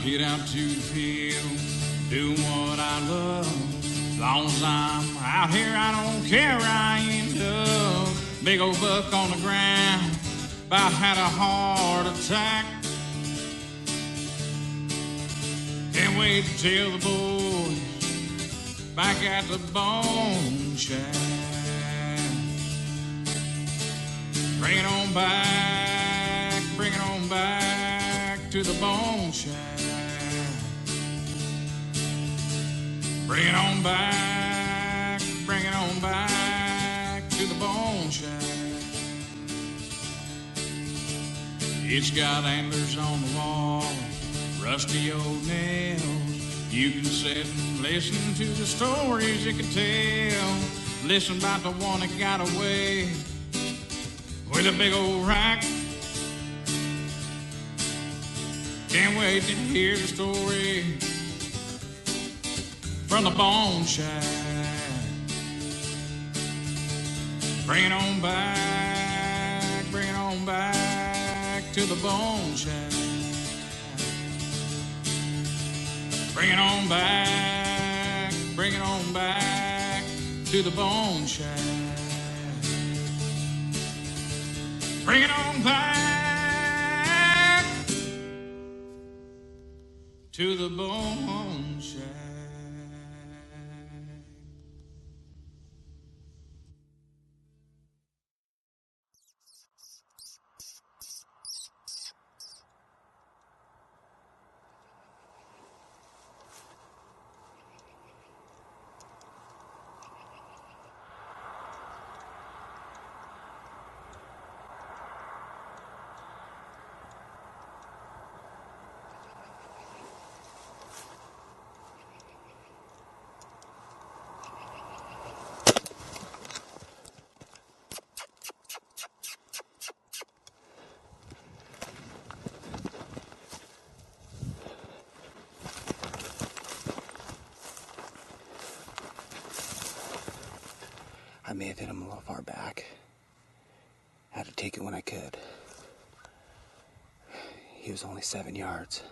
get out to the field, doing what I love. As long as I'm out here, I don't care where I end up. Big old buck on the ground, about had a heart attack. Can't wait to tell the boys back at the bone shack. Bring it on back to the bone shack. Bring it on back to the bone shack. It's got antlers on the wall, rusty old nails. You can sit and listen to the stories it could tell. Listen about the one that got away with a big old rack. Can't wait to hear the story from the bone shack. Bring it on back to the bone shack. Bring it on back to the bone shack. Bring it on back to the bone shack. I may have hit him a little far back. Had to take it when I could. He was only 7 yards.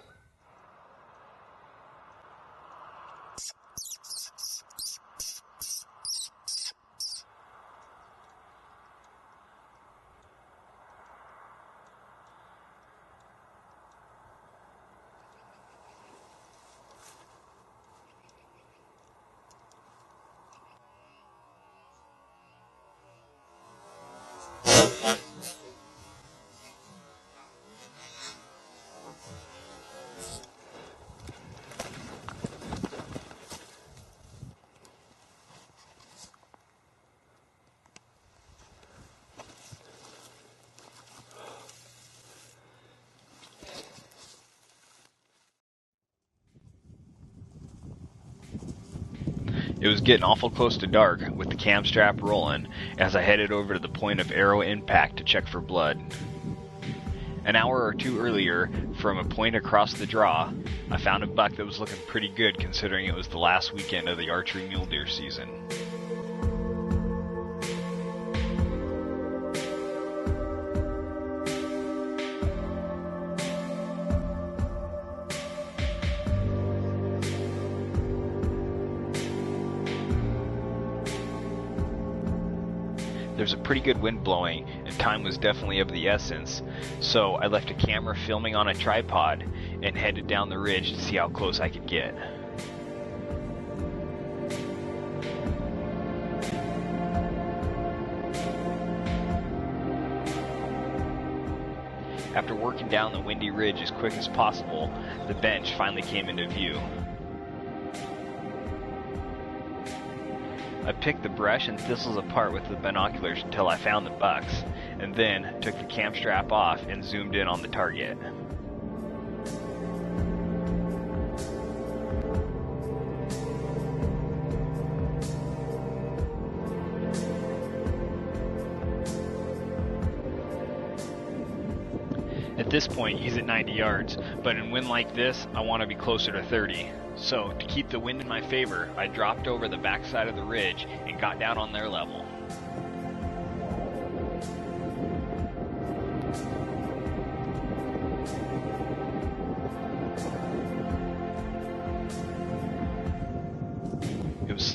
It was getting awful close to dark, with the cam strap rolling, as I headed over to the point of arrow impact to check for blood. An hour or two earlier, from a point across the draw, I found a buck that was looking pretty good considering it was the last weekend of the archery mule deer season. There's a pretty good wind blowing, and time was definitely of the essence, so I left a camera filming on a tripod and headed down the ridge to see how close I could get. After working down the windy ridge as quick as possible, the bench finally came into view. I picked the brush and thistles apart with the binoculars until I found the bucks, and then took the cam strap off and zoomed in on the target. At this point, he's at 90 yards, but in wind like this, I want to be closer to 30. So, to keep the wind in my favor, I dropped over the backside of the ridge and got down on their level.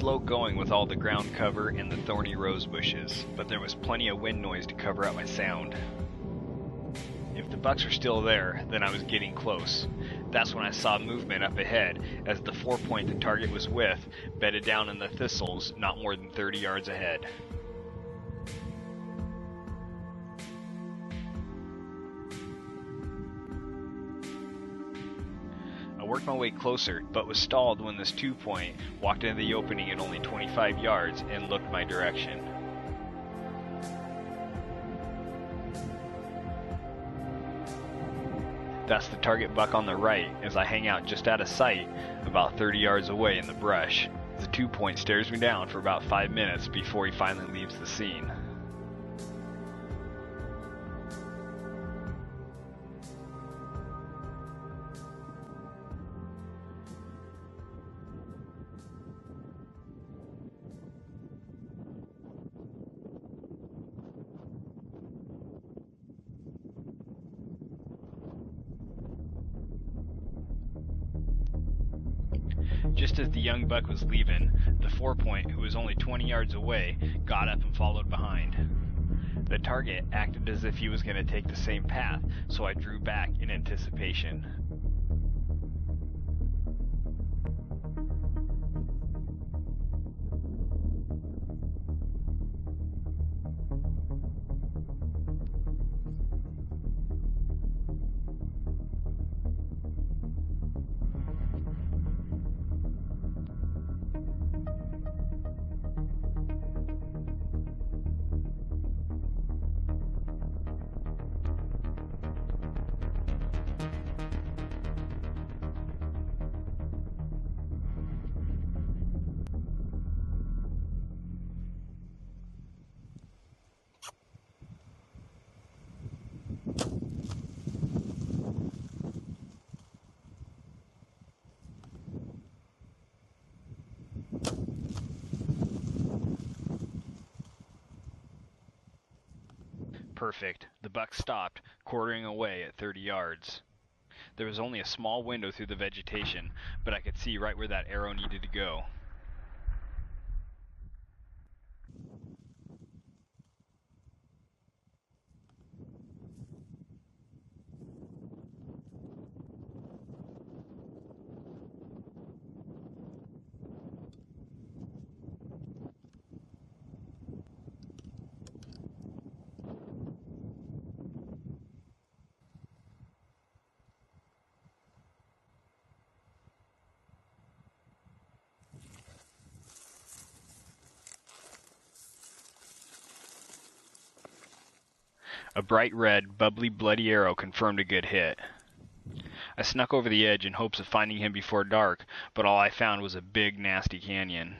slow going with all the ground cover and the thorny rose bushes, but there was plenty of wind noise to cover up my sound. If the bucks were still there, then I was getting close. That's when I saw movement up ahead, as the 4-point the target was with bedded down in the thistles not more than 30 yards ahead. I worked my way closer, but was stalled when this 2-point walked into the opening at only 25 yards and looked my direction. That's the target buck on the right, as I hang out just out of sight, about 30 yards away in the brush. The 2-point stares me down for about 5 minutes before he finally leaves the scene. Just as the young buck was leaving, the 4-point, who was only 20 yards away, got up and followed behind. The target acted as if he was going to take the same path, so I drew back in anticipation. Perfect. The buck stopped, quartering away at 30 yards. There was only a small window through the vegetation, but I could see right where that arrow needed to go. A bright red, bubbly, bloody arrow confirmed a good hit. I snuck over the edge in hopes of finding him before dark, but all I found was a big, nasty canyon.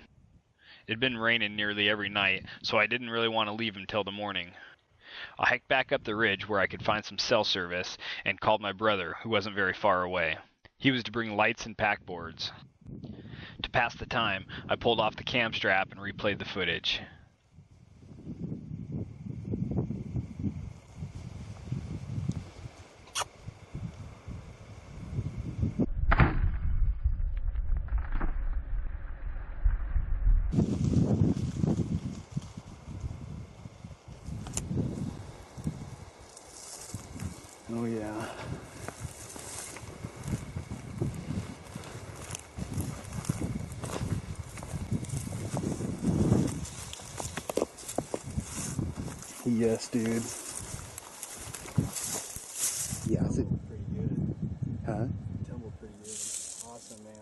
It'd been raining nearly every night, so I didn't really want to leave until the morning. I hiked back up the ridge where I could find some cell service and called my brother, who wasn't very far away. He was to bring lights and packboards. To pass the time, I pulled off the cam strap and replayed the footage. Oh yeah. Yes, dude. Yeah, it's pretty good. huh? Tumbled pretty good. Awesome, man.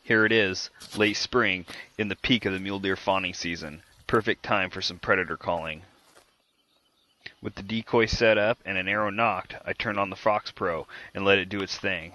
Here it is, late spring, in the peak of the mule deer fawning season. Perfect time for some predator calling. With the decoy set up and an arrow knocked, I turned on the Fox Pro and let it do its thing.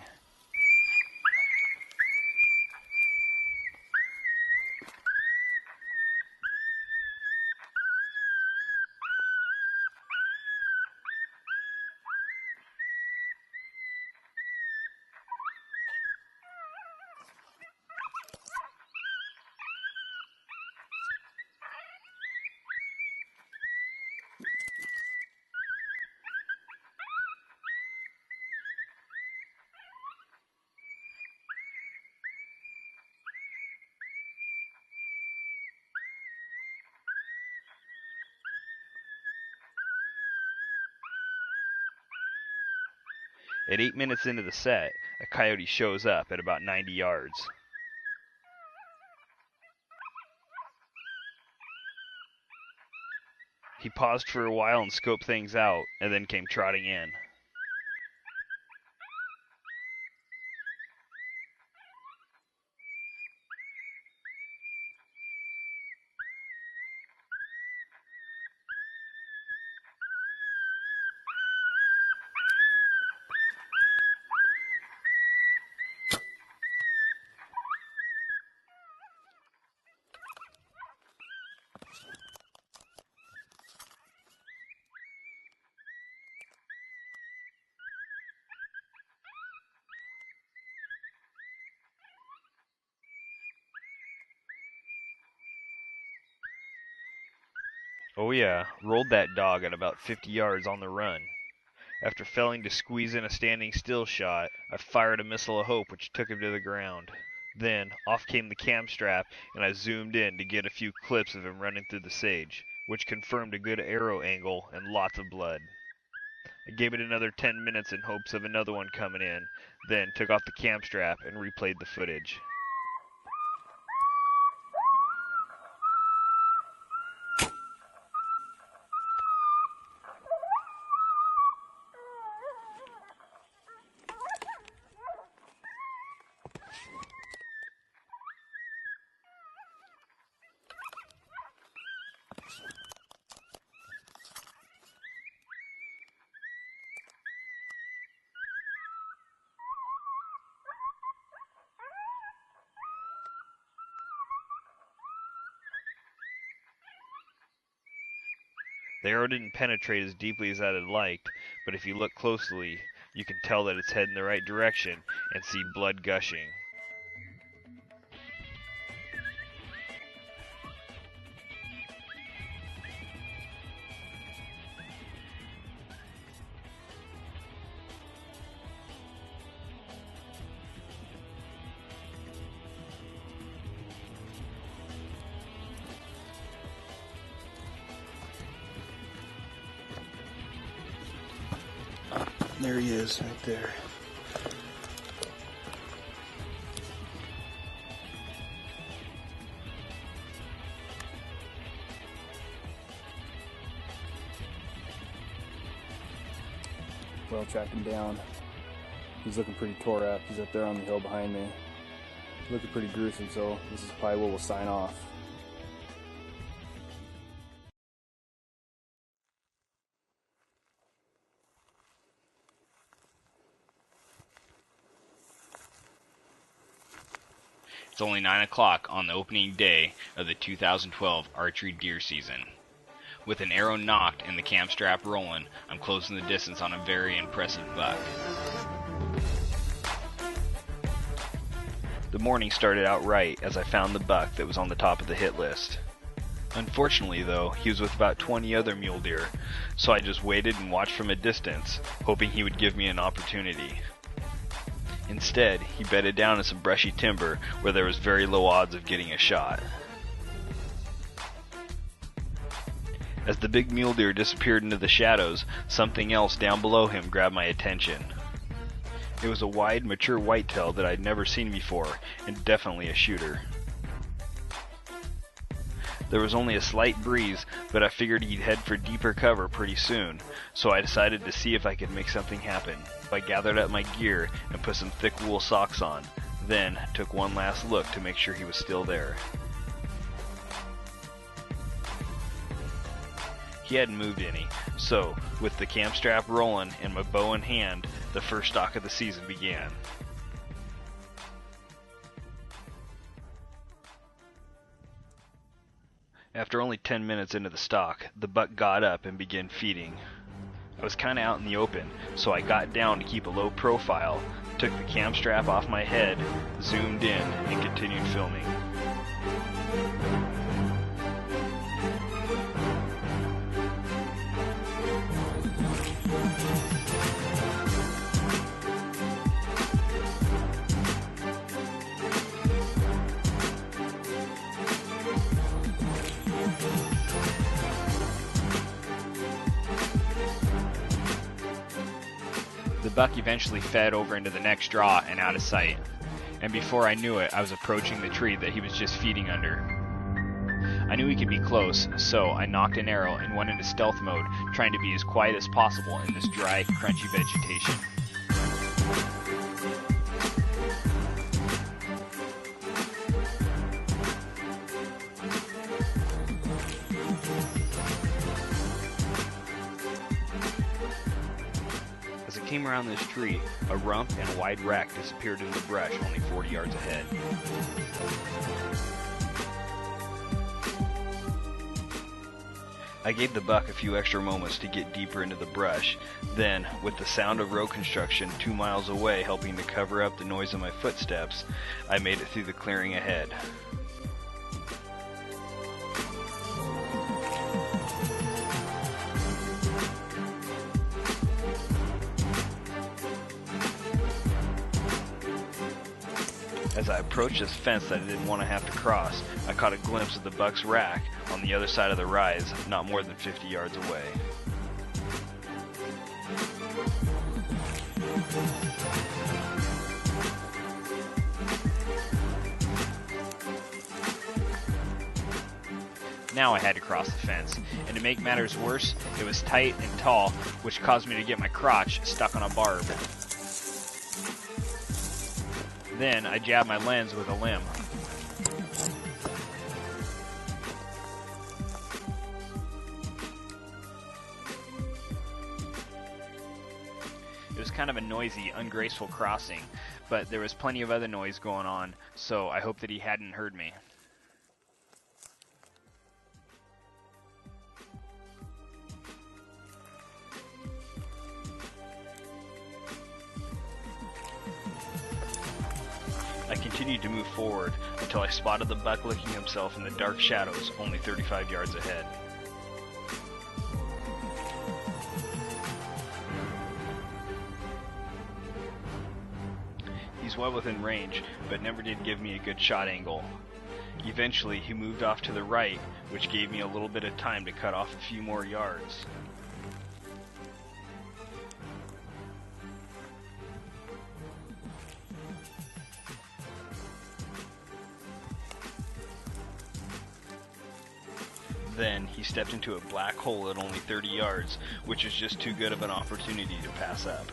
At 8 minutes into the set, a coyote shows up at about 90 yards. He paused for a while and scoped things out, and then came trotting in. Oh yeah, rolled that dog at about 50 yards on the run. After failing to squeeze in a standing still shot, I fired a missile of hope which took him to the ground. Then, off came the cam strap, and I zoomed in to get a few clips of him running through the sage, which confirmed a good arrow angle and lots of blood. I gave it another 10 minutes in hopes of another one coming in, then took off the cam strap and replayed the footage. The arrow didn't penetrate as deeply as I'd have liked, but if you look closely, you can tell that it's heading the right direction and see blood gushing. There he is, right there. Well, tracked him down. He's looking pretty tore up. He's up there on the hill behind me. Looking pretty gruesome, so this is probably where we'll sign off. It's only 9 o'clock on the opening day of the 2012 archery deer season. With an arrow knocked and the cam strap rolling, I'm closing the distance on a very impressive buck. The morning started out right as I found the buck that was on the top of the hit list. Unfortunately though, he was with about 20 other mule deer, so I just waited and watched from a distance, hoping he would give me an opportunity. Instead, he bedded down in some brushy timber where there was very low odds of getting a shot. As the big mule deer disappeared into the shadows, something else down below him grabbed my attention. It was a wide, mature whitetail that I'd never seen before, and definitely a shooter. There was only a slight breeze, but I figured he'd head for deeper cover pretty soon, so I decided to see if I could make something happen. I gathered up my gear and put some thick wool socks on. then took one last look to make sure he was still there. He hadn't moved any, so with the cam strap rolling and my bow in hand, the first stalk of the season began. After only 10 minutes into the stalk, the buck got up and began feeding. I was kinda out in the open, so I got down to keep a low profile, took the cam strap off my head, zoomed in, and continued filming. The buck eventually fed over into the next draw and out of sight, and before I knew it, I was approaching the tree that he was just feeding under. I knew he could be close, so I knocked an arrow and went into stealth mode, trying to be as quiet as possible in this dry, crunchy vegetation. As I came around this tree, a rump and a wide rack disappeared into the brush only 40 yards ahead. I gave the buck a few extra moments to get deeper into the brush, then, with the sound of road construction 2 miles away helping to cover up the noise of my footsteps, I made it through the clearing ahead. As I approached this fence that I didn't want to have to cross, I caught a glimpse of the buck's rack on the other side of the rise, not more than 50 yards away. Now I had to cross the fence, and to make matters worse, it was tight and tall, which caused me to get my crotch stuck on a barb. Then I jabbed my lens with a limb. It was kind of a noisy, ungraceful crossing, but there was plenty of other noise going on, so I hoped that he hadn't heard me. I continued to move forward until I spotted the buck licking himself in the dark shadows only 35 yards ahead. He's well within range, but never did give me a good shot angle. Eventually, he moved off to the right, which gave me a little bit of time to cut off a few more yards. Then he stepped into a black hole at only 30 yards, which was just too good of an opportunity to pass up.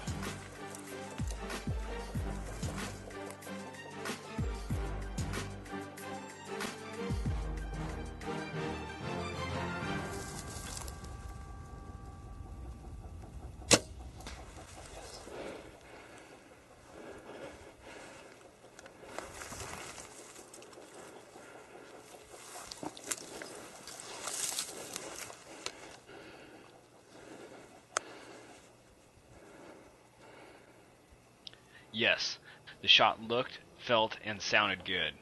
Yes, the shot looked, felt, and sounded good.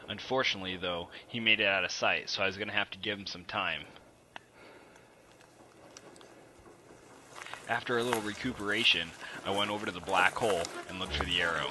Unfortunately, though, he made it out of sight, so I was going to have to give him some time. After a little recuperation, I went over to the black hole and looked for the arrow.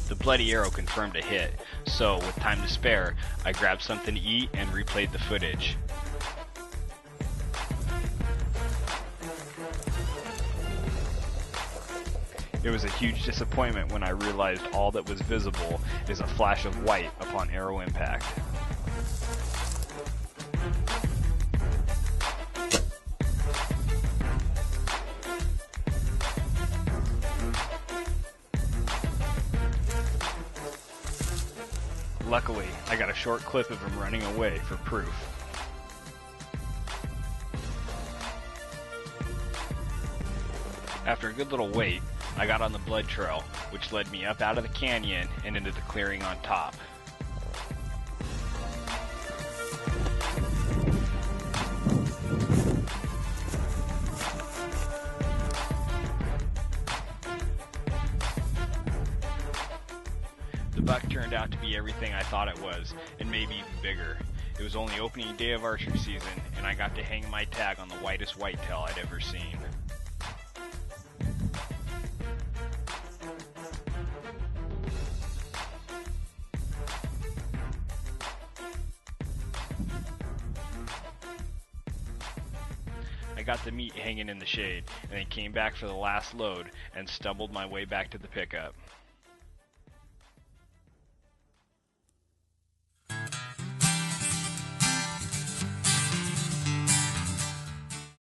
The bloody arrow confirmed a hit, so with time to spare, I grabbed something to eat and replayed the footage. It was a huge disappointment when I realized all that was visible is a flash of white upon arrow impact. Luckily, I got a short clip of him running away for proof. After a good little wait, I got on the blood trail, which led me up out of the canyon and into the clearing on top. The buck turned out to be everything I thought it was, and maybe even bigger. It was only opening day of archery season, and I got to hang my tag on the whitest whitetail I'd ever seen. I got the meat hanging in the shade, and then came back for the last load and stumbled my way back to the pickup.